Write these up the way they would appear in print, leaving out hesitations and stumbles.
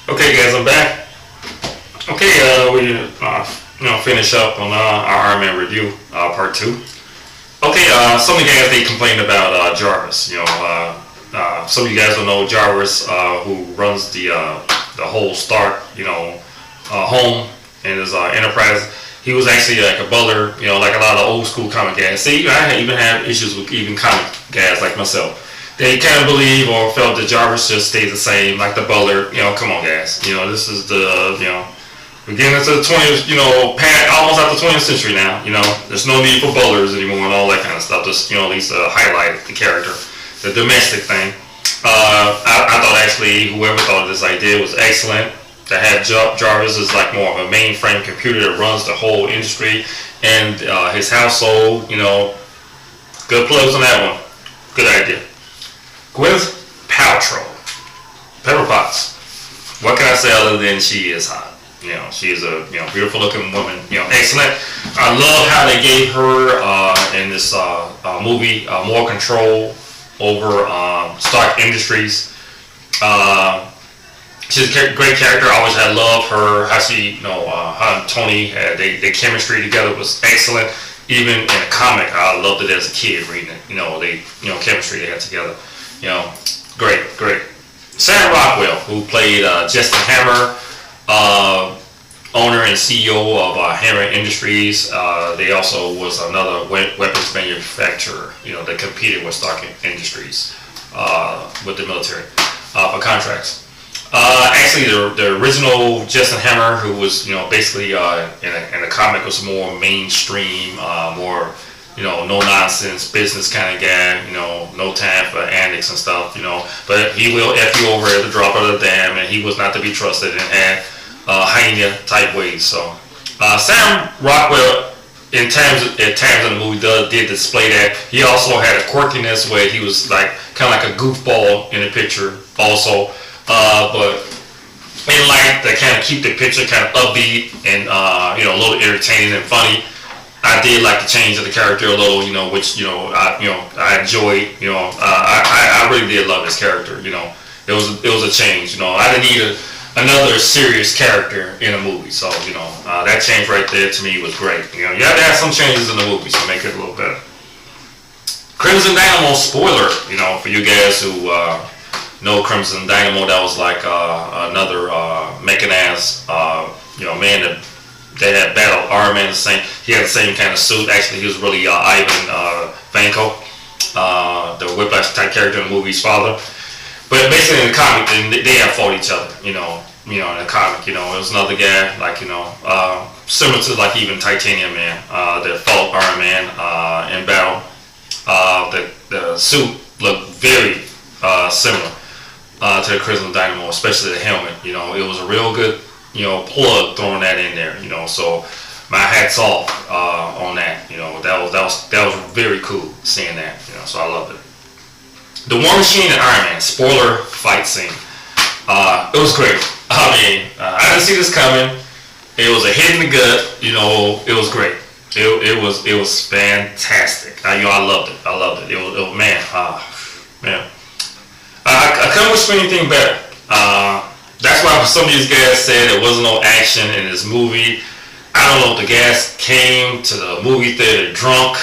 Okay, guys, I'm back. Okay, we finish up on our Ironman review, part two. Okay, some of you guys they complained about Jarvis. Some of you guys don't know Jarvis, who runs the whole Stark, home and his enterprise. He was actually like a butler, like a lot of old school comic guys. See, I even have issues with even comic guys like myself. They kind of believe or felt that Jarvis just stays the same, like the butler. Come on, guys. This is we're getting into the 20th, almost out the 20th century now. There's no need for butlers anymore and all that kind of stuff. Just, at least highlight the character, the domestic thing. I thought actually whoever thought of this idea was excellent. To have Jarvis is like more of a mainframe computer that runs the whole industry and his household. Good plugs on that one. Good idea. Gwyneth Paltrow, Pepper Potts. What can I say other than she is hot? She is a beautiful looking woman. Excellent. I love how they gave her in this movie more control over Stark Industries. She's a great character. I always had loved her. How she, her and Tony had their chemistry together was excellent. Even in a comic, I loved it as a kid reading it. Chemistry they had together. Great. Sam Rockwell, who played Justin Hammer, owner and CEO of Hammer Industries. They also was another weapons manufacturer, that competed with Stark Industries with the military for contracts. Actually, the original Justin Hammer, who was basically in the comic, was more mainstream, more no nonsense business kind of guy. No time for antics and stuff. But he will f you over at the drop of the dime, and he was not to be trusted and had hyena type ways. So Sam Rockwell, at times in the movie, did display that. He also had a quirkiness where he was like kind of like a goofball in the picture also. But in light to kind of keep the picture kind of upbeat and a little entertaining and funny, I did like the change of the character a little, which I enjoyed. I really did love his character. It was a change. I didn't need another serious character in a movie, so that change right there to me was great. You have to have some changes in the movie to make it a little better. Crimson Dynamo spoiler, for you guys who know Crimson Dynamo, that was like another mechanized man that they had battled Ironman. He had the same kind of suit. Actually, he was really Ivan Vanko, the Whiplash type character in the movie's father. But basically in the comic, they have fought each other. In the comic, it was another guy like similar to like even Titanium Man that fought Iron Man in battle. The suit looked very similar to the Crimson Dynamo, especially the helmet. It was a real good plug throwing that in there. So my hats off on that. That was very cool seeing that. So I loved it. The War Machine and Iron Man spoiler fight scene. It was great. I didn't see this coming. It was a hit in the gut. It was great. It was fantastic. I loved it. It was man. I couldn't wish for anything better. That's why some of these guys said there wasn't no action in this movie. I don't know if the guys came to the movie theater drunk.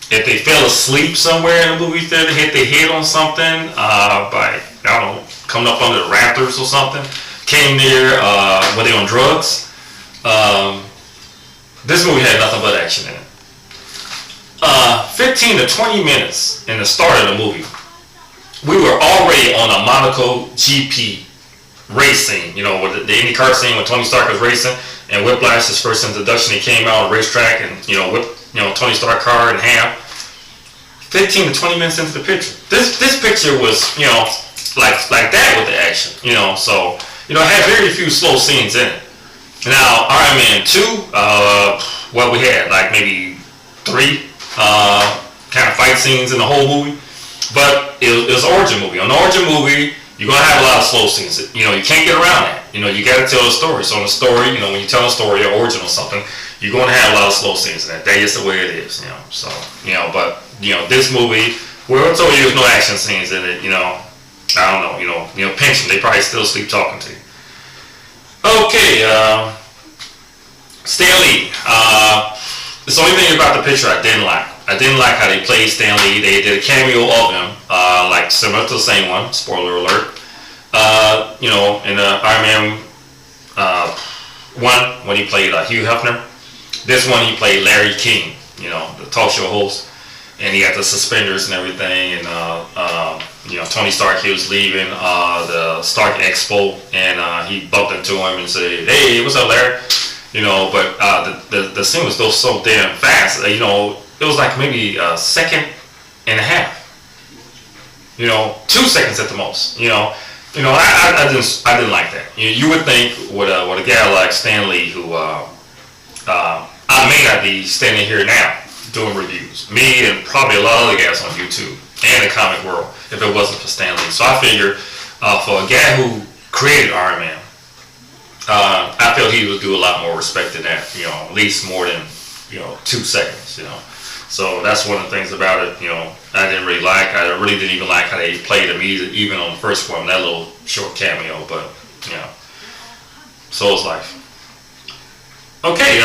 If they fell asleep somewhere in the movie theater, hit their head on something, by, I don't know, coming up under the rafters or something, came there, were they on drugs? This movie had nothing but action in it. 15 to 20 minutes in the start of the movie, we were already on a Monaco GP racing, with the IndyCar scene when Tony Stark was racing, and Whiplash, his first introduction, he came out on a racetrack and, whipped, Tony Stark car in half. 15 to 20 minutes into the picture. This picture was, like that with the action, so, it had very few slow scenes in it. Now, Iron Man 2, we had like maybe 3 kind of fight scenes in the whole movie, but it was an origin movie. On an origin movie, you're going to have a lot of slow scenes. You can't get around that. You got to tell a story. So in a story, when you tell a story, or origin or something, you're going to have a lot of slow scenes in that. That's just the way it is, So, but, this movie, we told you there's no action scenes in it, I don't know, pension. They probably still sleep talking to you. Okay, Stan Lee. It's the only thing about the picture I didn't like. I didn't like how they played Stan Lee. They did a cameo of him, like similar to the same one. Spoiler alert. In the Ironman 1, when he played Hugh Hefner. This one he played Larry King, the talk show host, and he got the suspenders and everything. And Tony Stark, he was leaving the Stark Expo, and he bumped into him and said, "Hey, what's up, Larry?" But the scene was so damn fast. It was like maybe a second and a half. 2 seconds at the most. I didn't like that. You would think with a guy like Stan Lee, who I may not be standing here now doing reviews. Me and probably a lot of other guys on YouTube and the comic world, if it wasn't for Stan Lee. So I figured for a guy who created Iron Man, I felt he would do a lot more respect than that. At least more than 2 seconds. So that's one of the things about it. I didn't really like. I really didn't even like how they played him even on the first one, that little short cameo. But so it's life. Okay.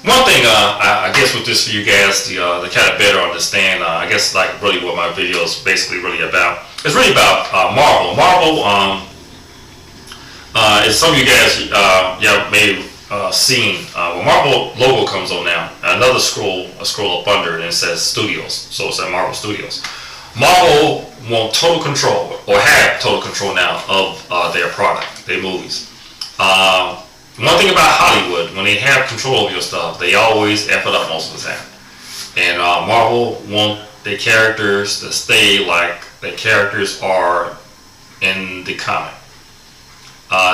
One thing I guess with this for you guys to kind of better understand, I guess like really what my video is basically really about. It's really about Marvel. Marvel. As some of you guys may have seen, when Marvel logo comes on now, another scroll up under it, and it says Studios. So it says Marvel Studios. Marvel want total control, or have total control now of their product, their movies. One thing about Hollywood, when they have control over your stuff, they always F it up most of the time. And Marvel want their characters to stay like the characters are in the comic.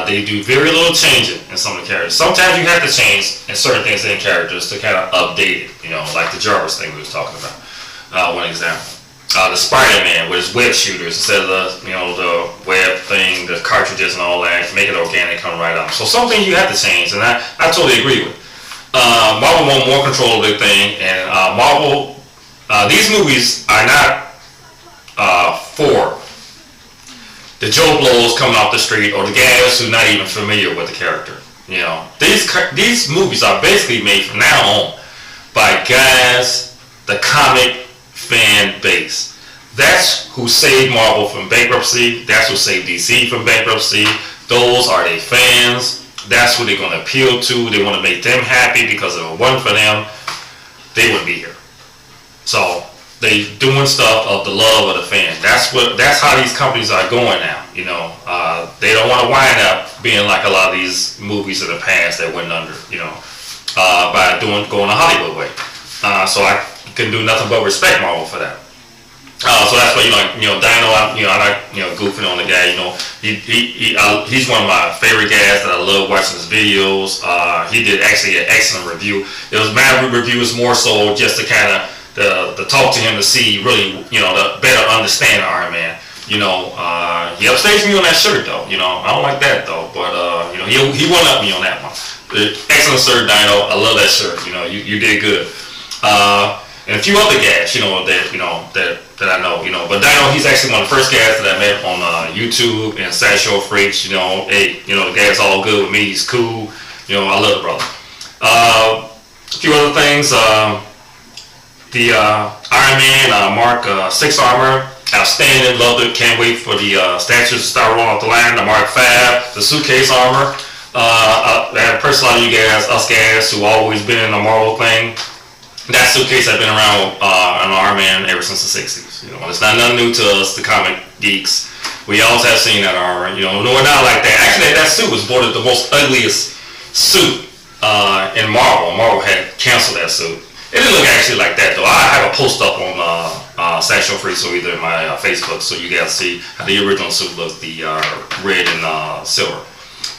They do very little changing in some of the characters. Sometimes you have to change in certain things in characters to kind of update it, like the Jarvis thing we was talking about. One example. The Spider-Man with his web shooters, instead of the web thing, the cartridges and all that, make it organic, come right out. So some things you have to change, and I totally agree with. Marvel want more control of their thing, and Marvel, these movies are not for the Joe Blows coming off the street or the guys who are not even familiar with the character. These movies are basically made from now on by guys, the comic fan base. That's who saved Marvel from bankruptcy. That's who saved DC from bankruptcy. Those are their fans. That's who they're going to appeal to. They want to make them happy, because if it wasn't for them, they wouldn't be here. So they doing stuff of the love of the fan. That's how these companies are going now. They don't want to wind up being like a lot of these movies of the past that went under. By going the Hollywood way. So I can do nothing but respect Marvel for that. So that's why Dino, I like goofing on the guy. He's one of my favorite guys that I love watching his videos. He did actually an excellent review. It was my review was more so just to kind of to talk to him to see really to better understand Iron Man. He upstaged me on that shirt though. I don't like that though, but he won up me on that one. Excellent shirt, Dino. I love that shirt. You did good. And a few other guys, that I know, But Dino, he's actually one of the first guys that I met on YouTube and Sideshow Freaks. Hey, the guy's all good with me. He's cool. I love the brother. A few other things. The Iron Man Mark 6 armor, outstanding. Loved it. Can't wait for the statues to start rolling off the line. The Mark 5, the suitcase armor. I personally, a lot of you guys, us guys who always been in the Marvel thing. That suitcase has been around on Iron Man ever since the 60s. It's not nothing new to us, the comic geeks. We always have seen that armor. No, not like that. Actually, that suit was voted the most ugliest suit in Marvel. Marvel had canceled that suit. It didn't look actually like that though. I have a post up on Sideshow Free, so either in my Facebook, so you guys see how the original suit looked, the red and silver.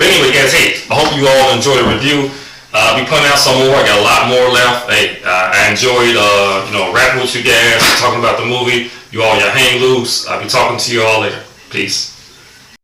But anyway, guys, hey, I hope you all enjoyed the review. I'll be putting out some more. I got a lot more left. Hey, I enjoyed, rapping with you guys, talking about the movie. You all, y'all hang loose. I'll be talking to you all later. Peace.